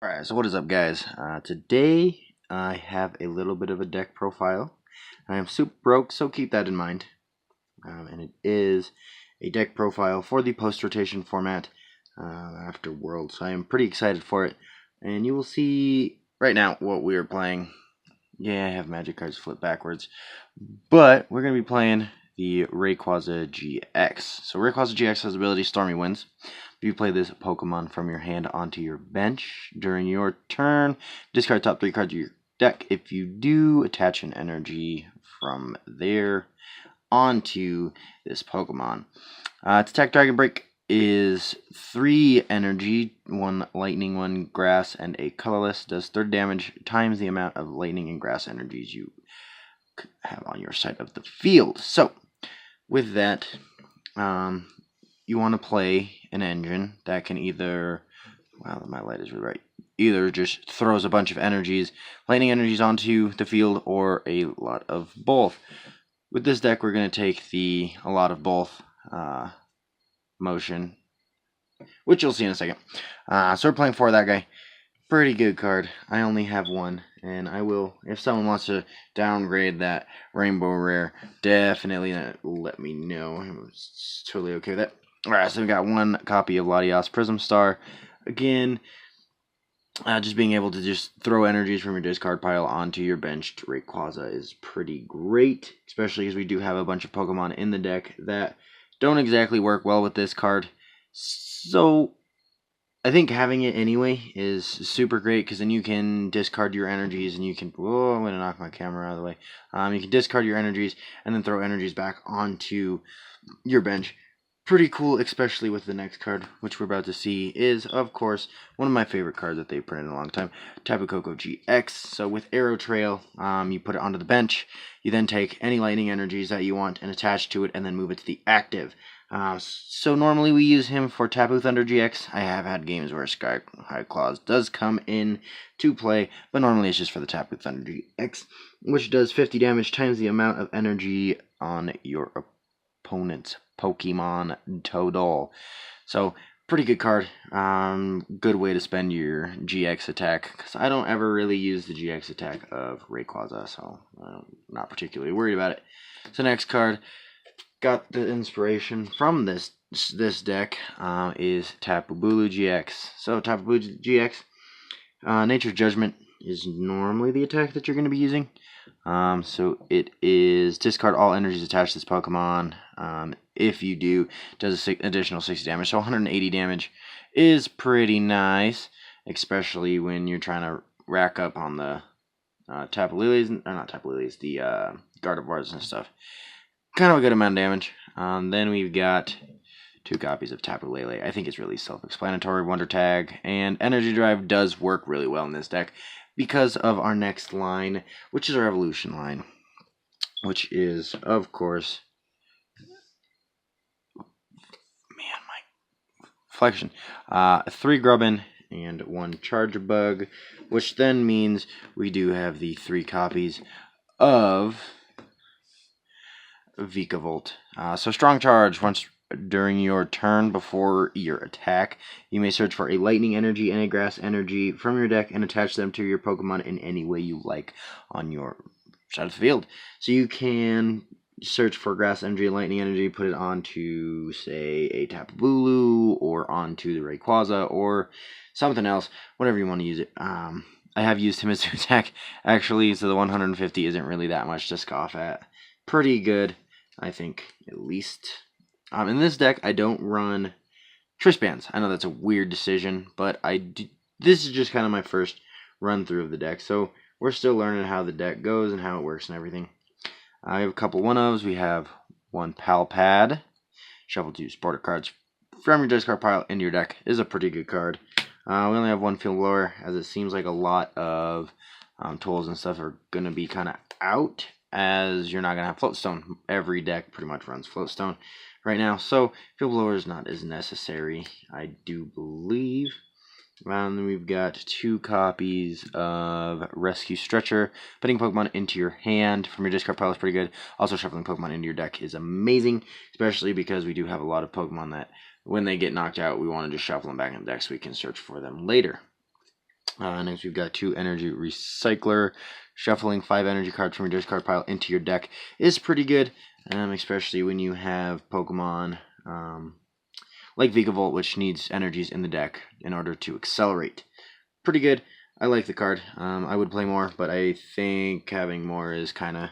Alright, so what is up, guys? Today I have a little bit of a deck profile. I am super broke, so keep that in mind. And it is a deck profile for the post-rotation format after Worlds. So I am pretty excited for it. And you will see right now what we are playing. Yeah, I have magic cards flipped backwards. But we're going to be playing the Rayquaza GX. So Rayquaza GX has the ability Stormy Winds. If you play this Pokemon from your hand onto your bench during your turn, discard top 3 cards of your deck. If you do, attach an energy from there onto this Pokemon. Its attack Dragon Break is 3 energy, 1 lightning, 1 grass, and a colorless. Does 30 damage times the amount of lightning and grass energies you have on your side of the field. So, with that, you want to play an engine that can either, wow, my light is really bright, either just throws a bunch of energies, lightning energies onto the field, or a lot of both. With this deck, we're going to take a lot of both motion, which you'll see in a second. So we're playing for that guy. Pretty good card. I only have one, and I will, if someone wants to downgrade that Rainbow Rare, definitely let me know. I'm totally okay with that. Alright, so we got 1 copy of Latias Prism Star. Again, just being able to just throw energies from your discard pile onto your bench to Rayquaza is pretty great, especially as we do have a bunch of Pokemon in the deck that don't exactly work well with this card. So I think having it anyway is super great, because then you can discard your energies and you can, whoa, I'm going to knock my camera out of the way. You can discard your energies and then throw energies back onto your bench. Pretty cool, especially with the next card, which we're about to see, is, of course, one of my favorite cards that they've printed in a long time, Tapu Koko GX. So with Arrow Trail, you put it onto the bench. You then take any lightning energies that you want and attach to it, and then move it to the active. So normally we use him for Tapu Thunder GX. I have had games where Sky High Claws does come in to play, but normally it's just for the Tapu Thunder GX, which does 50 damage times the amount of energy on your opponent's Pokemon total. So pretty good card. Good way to spend your GX attack, because I don't ever really use the GX attack of Rayquaza, so I'm not particularly worried about it. So next card, got the inspiration from this deck, is Tapu Bulu GX. So Tapu Bulu GX, Nature's Judgment is normally the attack that you're going to be using. So it is discard all energies attached to this Pokemon. If you do, it does an additional 60 damage. So 180 damage is pretty nice, especially when you're trying to rack up on the Tapu Lilies, or not Tapu Lilies, the Gardevoirs and stuff. Kind of a good amount of damage. Then we've got 2 copies of Tapu Lele. I think it's really self-explanatory. Wonder Tag and Energy Drive does work really well in this deck, because of our next line, which is our evolution line, which is, of course, man, my flexion, 3 Grubbin and 1 Chargebug, which then means we do have the 3 copies of Vikavolt. So Strong Charge, once during your turn before your attack, you may search for a lightning energy and a grass energy from your deck and attach them to your Pokemon in any way you like on your side of the field. So you can search for grass energy and lightning energy, put it onto, say, a Tapu Bulu, or onto the Rayquaza, or something else, whatever you want to use it. I have used him as to attack, actually, so the 150 isn't really that much to scoff at. Pretty good, I think, at least. In this deck, I don't run Trishbands. I know that's a weird decision, but this is just kind of my first run through of the deck, so we're still learning how the deck goes and how it works and everything. I have a couple 1-ofs. We have 1 Pal Pad. Shuffle 2 supporter cards from your discard pile into your deck is a pretty good card. We only have 1 Field Blower, as it seems like a lot of tools and stuff are going to be kind of out, as you're not going to have Floatstone. Every deck pretty much runs Floatstone right now, so Field Blower is not as necessary, I do believe. Then we've got 2 copies of Rescue Stretcher. Putting Pokemon into your hand from your discard pile is pretty good. Also, shuffling Pokemon into your deck is amazing, especially because we do have a lot of Pokemon that, when they get knocked out, we want to just shuffle them back in the deck so we can search for them later. Next, we've got 2 Energy Recycler. Shuffling 5 energy cards from your discard pile into your deck is pretty good, especially when you have Pokemon like Vikavolt, which needs energies in the deck in order to accelerate. Pretty good. I like the card. I would play more, but I think having more is kind of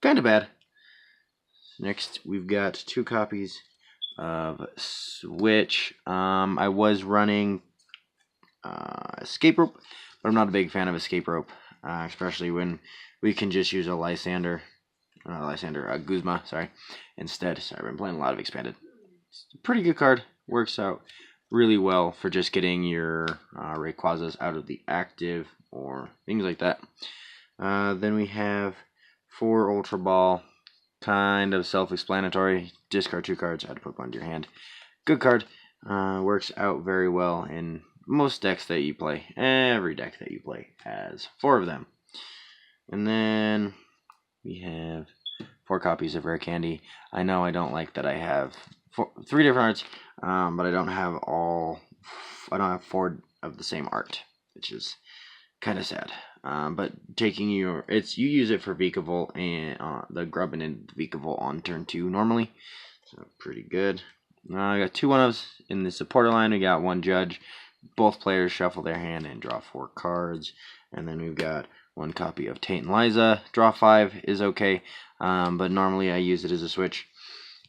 bad. Next, we've got 2 copies of Switch. I was running Escape Rope, but I'm not a big fan of Escape Rope, especially when we can just use a Guzma, sorry, instead. Sorry, I've been playing a lot of Expanded. It's a pretty good card. Works out really well for just getting your Rayquazas out of the active or things like that. Then we have 4 Ultra Ball. Kind of self-explanatory. Discard 2 cards, add a Pokemon to your hand. Good card. Works out very well in most decks that you play. Every deck that you play has 4 of them. And then we have 4 copies of Rare Candy. I know I don't like that I have 3 different arts, but I don't have 4 of the same art, which is kind of sad. But taking you use it for Vikavolt and the Grubbin and Vikavolt on turn 2 normally, so pretty good. I got 2 1-ofs in the supporter line. We got 1 Judge. Both players shuffle their hand and draw 4 cards, and then we've got 1 copy of Tate and Liza. Draw 5 is okay, but normally I use it as a switch.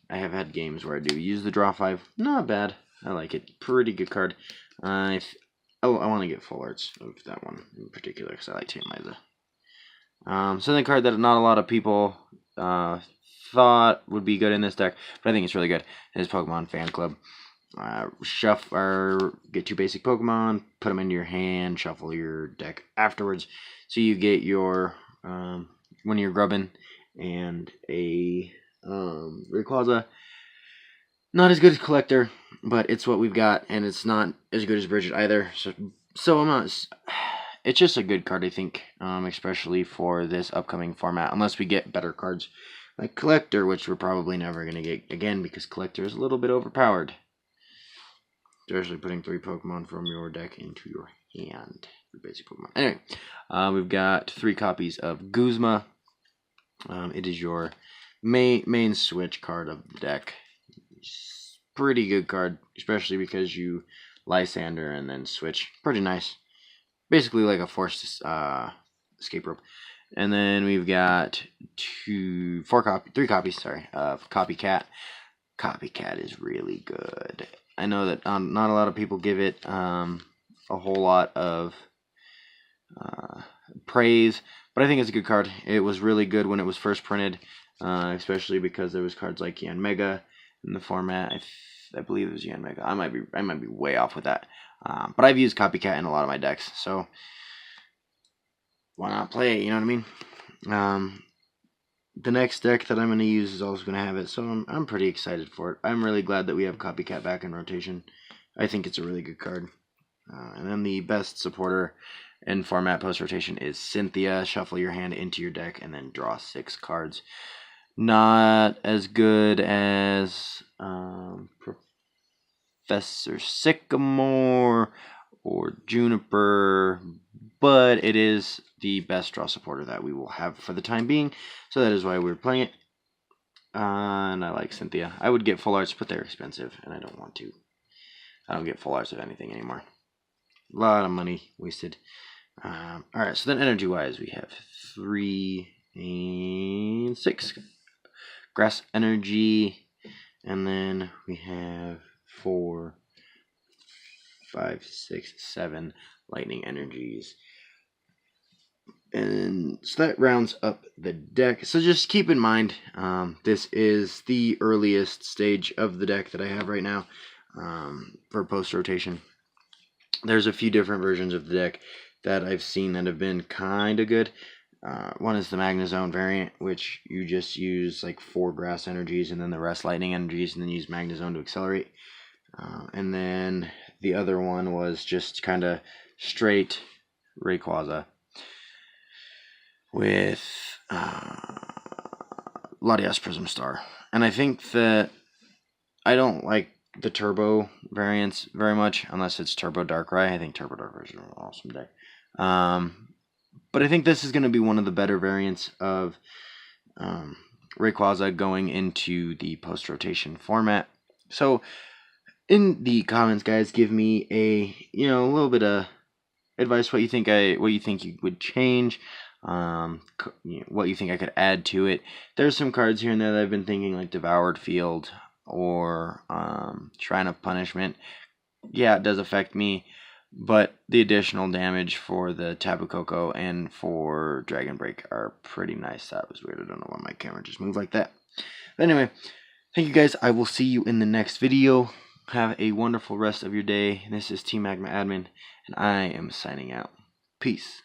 I have had games where I do use the draw 5. Not bad. I like it. Pretty good card. I want to get full arts of that one in particular because I like Tate and Liza. Something card that not a lot of people thought would be good in this deck, but I think it's really good, is Pokemon Fan Club. Shuffle or get 2 basic Pokemon, put them into your hand, shuffle your deck afterwards, so you get your one of your Grubbin and a Rayquaza. Not as good as Collector, but it's what we've got, and it's not as good as Bridget either. So I'm not. It's just a good card, I think, especially for this upcoming format, unless we get better cards like Collector, which we're probably never going to get again because Collector is a little bit overpowered. Especially putting 3 Pokemon from your deck into your hand. Basic Pokemon. Anyway, we've got 3 copies of Guzma. It is your main switch card of the deck. It's pretty good card, especially because you Lysander and then switch. Pretty nice. Basically like a forced escape rope. And then we've got 3 copies, of Copycat. Copycat is really good. I know that not a lot of people give it a whole lot of praise, but I think it's a good card. It was really good when it was first printed, especially because there was cards like Yanmega in the format. I believe it was Yanmega. I might be way off with that, but I've used Copycat in a lot of my decks, so why not play it? You know what I mean? The next deck that I'm going to use is also going to have it, so I'm pretty excited for it. I'm really glad that we have Copycat back in rotation. I think it's a really good card. And then the best supporter in format post-rotation is Cynthia. Shuffle your hand into your deck and then draw 6 cards. Not as good as Professor Sycamore or Juniper, but it is the best draw supporter that we will have for the time being, so that is why we're playing it. And I like Cynthia. I would get full arts, but they're expensive, and I don't want to. I don't get full arts of anything anymore. A lot of money wasted. Alright, so then energy-wise, we have 3 and 6. Grass energy, and then we have 4, 5, 6, 7 lightning energies. And so that rounds up the deck. So just keep in mind, this is the earliest stage of the deck that I have right now for post-rotation. There's a few different versions of the deck that I've seen that have been kind of good. One is the Magnezone variant, which you just use like 4 grass energies and then the rest lightning energies, and then use Magnezone to accelerate. And then the other one was just kind of straight Rayquaza with Latias Prism Star. And I think that I don't like the Turbo variants very much, unless it's Turbo Darkrai. I think Turbo Darkrai is an awesome deck. But I think this is going to be one of the better variants of Rayquaza going into the post-rotation format. So in the comments, guys, give me a a little bit of advice. What you think you would change. What you think I could add to it. There's some cards here and there that I've been thinking, like Devoured Field or Shrine of Punishment. Yeah, it does affect me, but the additional damage for the Tapu Koko and for Dragon Break are pretty nice. That was weird. I don't know why my camera just moved like that. But anyway, thank you guys. I will see you in the next video. Have a wonderful rest of your day. This is Team Magma Admin, and I am signing out. Peace.